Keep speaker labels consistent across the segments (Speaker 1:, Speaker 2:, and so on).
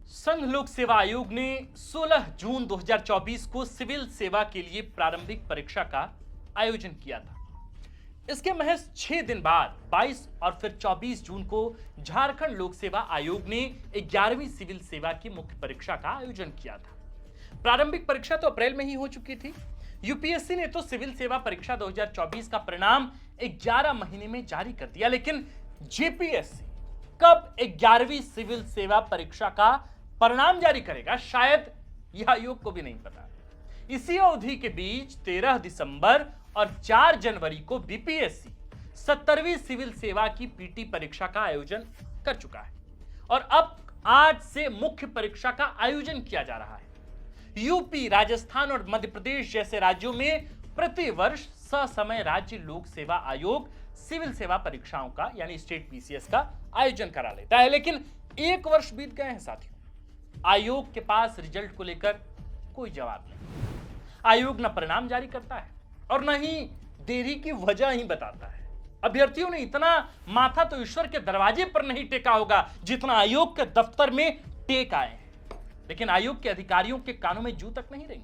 Speaker 1: संघ लोक सेवा आयोग ने 16 जून 2024 को सिविल सेवा के लिए प्रारंभिक परीक्षा का आयोजन किया था। इसके महज 6 दिन बाद 22 और फिर 24 जून को झारखंड लोक सेवा आयोग ने 11वीं सिविल सेवा की मुख्य परीक्षा का आयोजन किया था। प्रारंभिक परीक्षा तो अप्रैल में ही हो चुकी थी। यूपीएससी ने तो सिविल सेवा परीक्षा 2024 का परिणाम 11 महीने में जारी कर दिया, लेकिन जेपीएससी कब 11वीं सिविल सेवा परीक्षा का परिणाम जारी करेगा, शायद यह आयोग को भी नहीं पता। इसी अवधि के बीच 13 दिसंबर और 4 जनवरी को बीपीएससी 70वीं सिविल सेवा की पीटी परीक्षा का आयोजन कर चुका है और अब आज से मुख्य परीक्षा का आयोजन किया जा रहा है। यूपी, राजस्थान और मध्य प्रदेश जैसे राज्यों में प्रतिवर्ष ससमय राज्य लोक सेवा आयोग सिविल सेवा परीक्षाओं का यानी स्टेट पीसीएस का आयोजन करा लेता है, लेकिन 1 वर्ष बीत गए हैं साथियों। आयोग के पास रिजल्ट को लेकर कोई जवाब नहीं। आयोग न परिणाम जारी करता है और न ही देरी की वजह ही बताता है। अभ्यर्थियों ने इतना माथा तो ईश्वर के दरवाजे पर नहीं टेका होगा जितना आयोग के दफ्तर में टेक आए हैं, लेकिन आयोग के अधिकारियों के कानों में जू तक नहीं रही।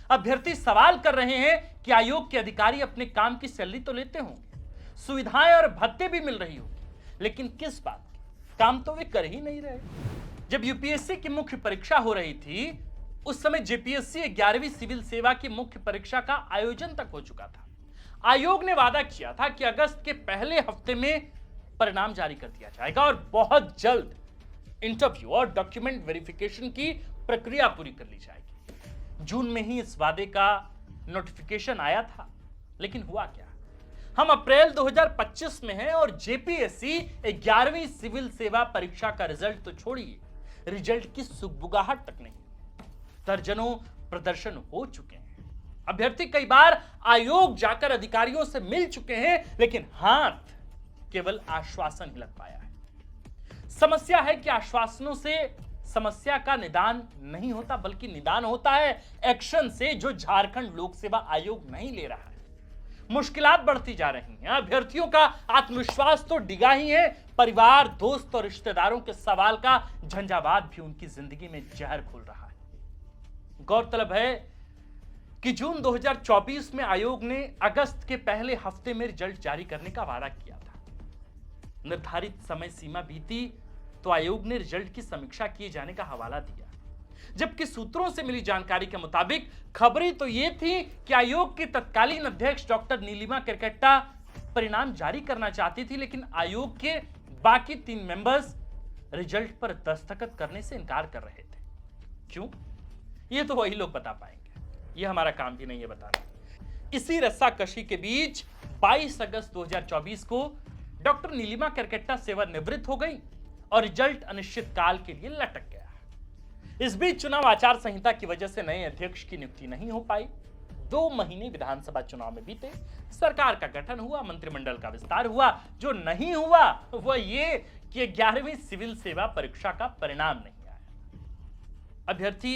Speaker 1: अभ्यर्थी सवाल कर रहे हैं कि आयोग के अधिकारी अपने काम की सैलरी तो लेते होंगे, सुविधाएं और भत्ते भी मिल रही होगी, लेकिन किस बात की? काम तो वे कर ही नहीं रहे। जब यूपीएससी की मुख्य परीक्षा हो रही थी, उस समय जेपीएससी 11वीं सिविल सेवा की मुख्य परीक्षा का आयोजन तक हो चुका था। आयोग ने वादा किया था कि अगस्त के पहले हफ्ते में परिणाम जारी कर दिया जाएगा और बहुत जल्द इंटरव्यू और डॉक्यूमेंट वेरिफिकेशन की प्रक्रिया पूरी कर ली जाएगी। जून में ही इस वादे का नोटिफिकेशन आया था, लेकिन हुआ क्या? हम अप्रैल 2025 में हैं और जेपीएससी 11वीं सिविल सेवा परीक्षा का रिजल्ट तो छोड़िए, रिजल्ट की सुगबुगाहट तक नहीं। दर्जनों प्रदर्शन हो चुके हैं। अभ्यर्थी कई बार आयोग जाकर अधिकारियों से मिल चुके हैं, लेकिन हाथ केवल आश्वासन ही लग पाया है। समस्या है कि आश्वासनों से समस्या का निदान नहीं होता, बल्कि निदान होता है एक्शन से, जो झारखंड लोक सेवा आयोग नहीं ले रहा है। मुश्किलात बढ़ती जा रही हैं। अभ्यर्थियों का आत्मविश्वास तो डिगा ही है। परिवार, दोस्त और रिश्तेदारों के सवाल का झंझावात भी उनकी जिंदगी में जहर घोल रहा है। गौरतलब है कि जून 2024 में आयोग ने अगस्त के पहले हफ्ते में रिजल्ट जारी करने का वादा किया था। निर्धारित समय सीमा बीती तो आयोग ने रिजल्ट की समीक्षा किए जाने का हवाला दिया, जबकि सूत्रों से मिली जानकारी के मुताबिक खबरें तो ये थी कि आयोग की तत्कालीन अध्यक्ष डॉक्टर नीलिमा केरकेट्टा परिणाम जारी करना चाहती थी, लेकिन आयोग के बाकी 3 मेंबर्स रिजल्ट पर दस्तखत करने से इनकार कर रहे थे। क्यों? ये तो वही लोग बता पाएंगे, ये हमारा काम भी नहीं है बताना। इसी रस्साकशी के बीच 22 अगस्त 2024 को डॉक्टर नीलिमा केरकेट्टा सेवानिवृत्त हो गई और रिजल्ट अनिश्चित काल के लिए लटक गया। इस बीच चुनाव आचार संहिता की वजह से नए अध्यक्ष की नियुक्ति नहीं हो पाई। 2 महीने विधानसभा चुनाव में बीते, सरकार का गठन हुआ, मंत्रिमंडल का विस्तार हुआ। जो नहीं हुआ वह ये कि 11वीं सिविल सेवा परीक्षा का परिणाम नहीं आया। अभ्यर्थी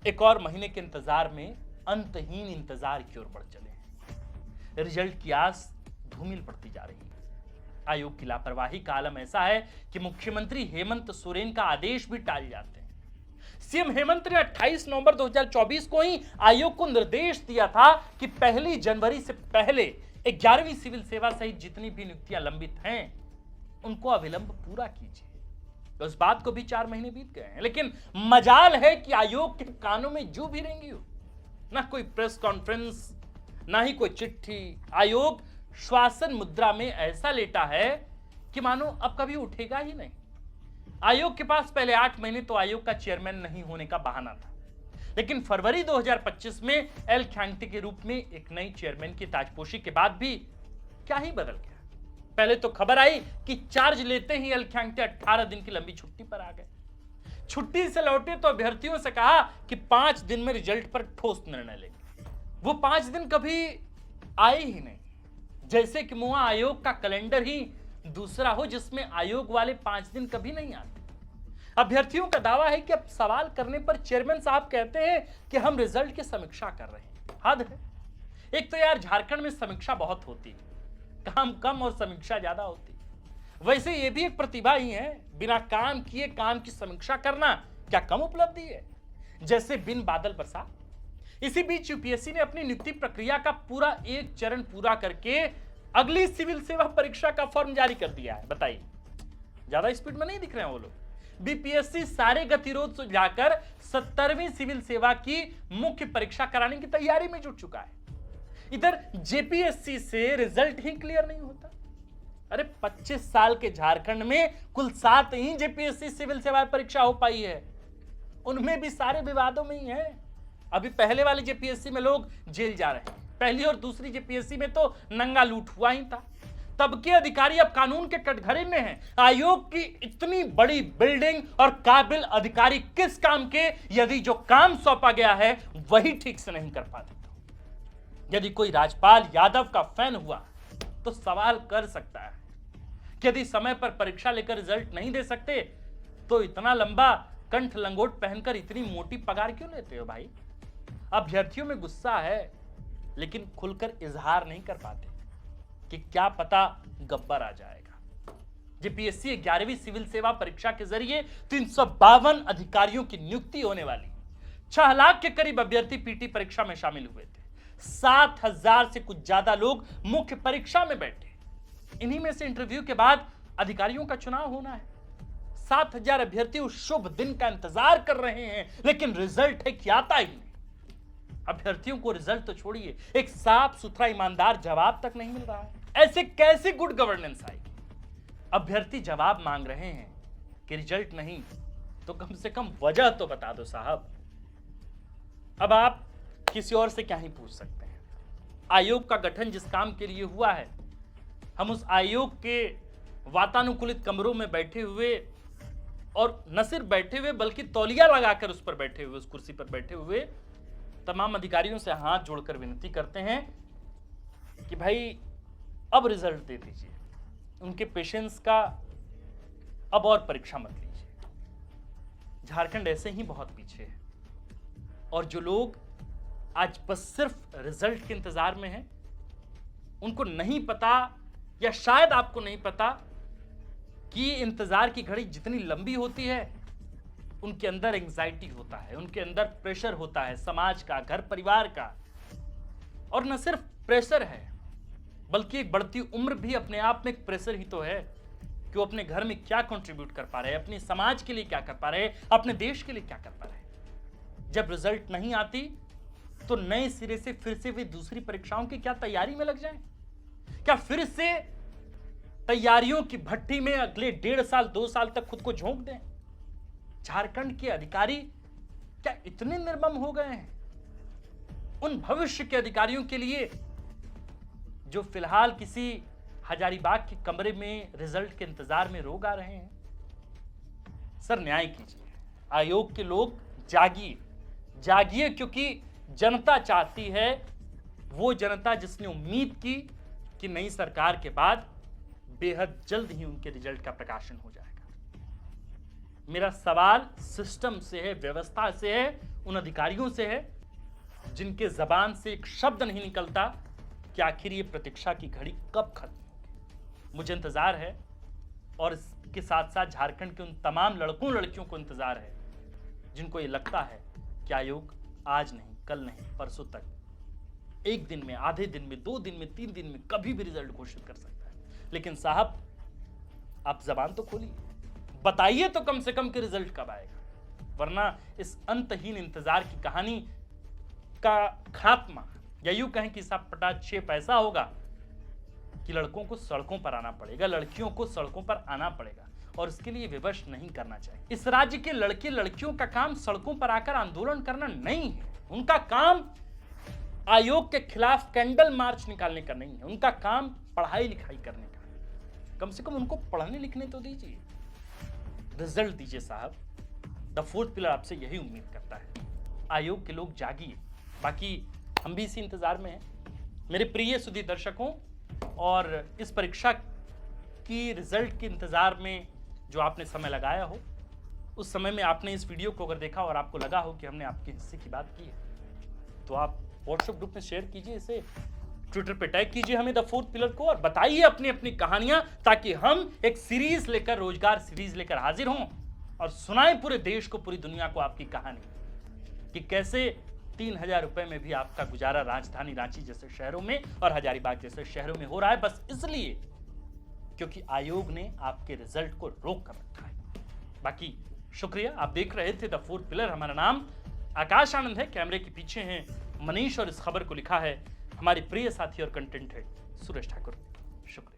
Speaker 1: एक और महीने के इंतजार में अंतहीन इंतजार की ओर बढ़ चले हैं। रिजल्ट की आस धूमिल पड़ती जा रही है। आयोग की लापरवाही का आलम ऐसा है कि मुख्यमंत्री हेमंत सोरेन का आदेश भी टाल जाते हैं। सीएम हेमंत ने 28 नवंबर 2024 को ही आयोग को निर्देश दिया था कि 1 जनवरी से पहले 11वीं सिविल सेवा सहित जितनी भी नियुक्तियां लंबित हैं उनको अविलंब पूरा कीजिए। तो इस बात को भी 4 महीने बीत गए हैं, लेकिन मजाल है कि आयोग के कानों में जू भी रहेंगी। ना कोई प्रेस कॉन्फ्रेंस, ना ही कोई चिट्ठी। आयोग श्वासन मुद्रा में ऐसा लेटा है कि मानो अब कभी उठेगा ही नहीं। आयोग के पास पहले 8 महीने तो आयोग का चेयरमैन नहीं होने का बहाना था, लेकिन फरवरी 2025 में एल ख्यांग्ते के रूप में एक नई चेयरमैन की ताजपोशी के बाद भी क्या ही बदल गया। पहले तो खबर आई कि चार्ज लेते ही एल ख्यांग्ते 18 दिन की लंबी छुट्टी पर आ गए। छुट्टी से लौटे तो अभ्यर्थियों से कहा कि 5 दिन में रिजल्ट पर ठोस निर्णय लेंगे। वो 5 दिन कभी आए ही नहीं, जैसे कि मुआ आयोग का कैलेंडर ही दूसरा हो जिसमें आयोग वाले 5 दिन कभी नहीं आते। अभ्यर्थियों का दावा है कि अब सवाल करने पर चेयरमैन साहब कहते हैं कि हम रिजल्ट की समीक्षा कर रहे हैं। हद है। एक तो यार झारखंड में समीक्षा बहुत होती है, काम कम और समीक्षा ज्यादा होती है। वैसे ये भी एक प्रतिभा ही है, बिना काम किए काम की समीक्षा करना क्या कम उपलब्धि है? जैसे बिन बादल बरसा। इसी बीच यूपीएससी ने अपनी नियुक्ति प्रक्रिया का पूरा एक चरण पूरा करके अगली सिविल सेवा परीक्षा का फॉर्म जारी कर दिया है। बताइए, ज्यादा स्पीड में नहीं दिख रहे हैं वो लोग। बीपीएससी सारे गतिरोध सुलझाकर 70वीं सिविल सेवा की मुख्य परीक्षा कराने की तैयारी में जुट चुका है। इधर जेपीएससी से रिजल्ट ही क्लियर नहीं होता। अरे 25 साल के झारखंड में कुल 7 ही जेपीएससी सिविल सेवा परीक्षा हो पाई है, उनमें भी सारे विवादों में ही है। अभी पहले वाली जेपीएससी में लोग जेल जा रहे हैं, पहली और दूसरी जेपीएससी में तो नंगा लूट हुआ ही था। तब के अधिकारी अब कानून के कटघरे में हैं। आयोग की इतनी बड़ी बिल्डिंग और काबिल अधिकारी किस काम के, यदि जो काम सौंपा गया है वही ठीक से नहीं कर पाते तो। यदि कोई राजपाल यादव का फैन हुआ तो सवाल कर सकता है कि यदि समय पर परीक्षा लेकर रिजल्ट नहीं दे सकते तो इतना लंबा कंठ लंगोट पहनकर इतनी मोटी पगार क्यों लेते हो भाई? अभ्यर्थियों में गुस्सा है लेकिन खुलकर इजहार नहीं कर पाते कि क्या पता गब्बर आ जाएगा। जेपीएससी 11वीं सिविल सेवा परीक्षा के जरिए 352 अधिकारियों की नियुक्ति होने वाली। 6 लाख के करीब अभ्यर्थी पीटी परीक्षा में शामिल हुए थे। 7,000 से कुछ ज्यादा लोग मुख्य परीक्षा में बैठे। इन्हीं में से इंटरव्यू के बाद अधिकारियों का चुनाव होना है। 7,000 अभ्यर्थी उस शुभ दिन का इंतजार कर रहे हैं, लेकिन रिजल्ट है कि आता ही नहीं। अभ्यर्थियों को रिजल्ट तो छोड़िए, एक साफ सुथरा ईमानदार जवाब तक नहीं मिल रहा है। ऐसे कैसे गुड गवर्नेंस आएगी? अभ्यर्थी जवाब मांग रहे हैं कि रिजल्ट नहीं तो कम से कम वजह तो बता दो साहब। अब आप किसी और से क्या ही पूछ सकते हैं। आयोग का गठन जिस काम के लिए हुआ है, हम उस आयोग के वातानुकूलित कमरों में बैठे हुए, और न सिर्फ बैठे हुए बल्कि तौलिया लगाकर उस पर बैठे हुए, उस कुर्सी पर बैठे हुए तमाम अधिकारियों से हाथ जोड़कर विनती करते हैं कि भाई अब रिजल्ट दे दीजिए। उनके पेशेंस का अब और परीक्षा मत लीजिए। झारखंड ऐसे ही बहुत पीछे है, और जो लोग आज बस सिर्फ रिजल्ट के इंतजार में हैं, उनको नहीं पता, या शायद आपको नहीं पता कि इंतजार की घड़ी जितनी लंबी होती है उनके अंदर एंजाइटी होता है, उनके अंदर प्रेशर होता है समाज का, घर परिवार का। और न सिर्फ प्रेशर है बल्कि एक बढ़ती उम्र भी अपने आप में एक प्रेशर ही तो है कि वो अपने घर में क्या कंट्रीब्यूट कर पा रहे हैं, अपने समाज के लिए क्या कर पा रहे हैं, अपने देश के लिए क्या कर पा रहे हैं। जब रिजल्ट नहीं आती तो नए सिरे से फिर से वे दूसरी परीक्षाओं की क्या तैयारी में लग जाएं? क्या फिर से तैयारियों की भट्टी में अगले 1.5 साल 2 साल तक खुद को झोंक दें? झारखंड के अधिकारी क्या इतने निर्मम हो गए हैं उन भविष्य के अधिकारियों के लिए जो फिलहाल किसी हजारीबाग के कमरे में रिजल्ट के इंतजार में रोग आ रहे हैं? सर न्याय कीजिए, आयोग के लोग जागिए, जागिए, क्योंकि जनता चाहती है, वो जनता जिसने उम्मीद की कि नई सरकार के बाद बेहद जल्द ही उनके रिजल्ट का प्रकाशन हो जाएगा। मेरा सवाल सिस्टम से है, व्यवस्था से है, उन अधिकारियों से है जिनके जबान से एक शब्द नहीं निकलता कि आखिर ये प्रतीक्षा की घड़ी कब खत्म होगी। मुझे इंतजार है, और इसके साथ साथ झारखंड के उन तमाम लड़कों लड़कियों को इंतजार है जिनको ये लगता है कि आयोग आज नहीं, कल नहीं, परसों तक, एक दिन में, आधे दिन में, 2 दिन में, 3 दिन में कभी भी रिजल्ट घोषित कर सकता है। लेकिन साहब आप जबान तो खोलिए, बताइए तो कम से कम कि रिजल्ट कब आएगा, वरना इस अंतहीन इंतजार की कहानी का खात्मा, या यूं कहें कि साहब पटाक्षे पैसा होगा कि लड़कों को सड़कों पर आना पड़ेगा, लड़कियों को सड़कों पर आना पड़ेगा, और इसके लिए विवश नहीं करना चाहिए। इस राज्य के लड़के लड़कियों का काम सड़कों पर आकर आंदोलन करना नहीं है। उनका काम आयोग के खिलाफ कैंडल मार्च निकालने का नहीं है। उनका काम पढ़ाई लिखाई करने का है। कम से कम उनको पढ़ने लिखने तो दीजिए, रिजल्ट दीजिए साहब। द फोर्थ पिलर आपसे यही उम्मीद करता है। आयोग के लोग जागिए, बाकी हम भी इसी इंतजार में हैं। मेरे प्रिय सुधी दर्शकों, और इस परीक्षा की रिजल्ट के इंतजार में जो आपने समय लगाया हो, उस समय में आपने इस वीडियो को अगर देखा और आपको लगा हो कि हमने आपके हिस्से की बात की है, तो आप व्हाट्सएप ग्रुप में शेयर कीजिए, इसे ट्विटर पे टैग कीजिए हमें द फोर्थ पिलर को, और बताइए अपनी अपनी कहानियां, ताकि हम एक सीरीज लेकर, रोजगार सीरीज लेकर हाजिर हों, और सुनाएं पूरे देश को, पूरी दुनिया को आपकी कहानी कि कैसे 3,000 रुपए में भी आपका गुजारा राजधानी रांची जैसे शहरों में और हजारीबाग जैसे शहरों में हो रहा है, बस इसलिए क्योंकि आयोग ने आपके रिजल्ट को रोक कर रखा है। बाकी शुक्रिया, आप देख रहे थे द फोर्थ पिलर। हमारा नाम आकाश आनंद है, कैमरे के पीछे हैं मनीष और इस खबर को लिखा है हमारे प्रिय साथी और कंटेंट हेड सुरेश ठाकुर। शुक्रिया।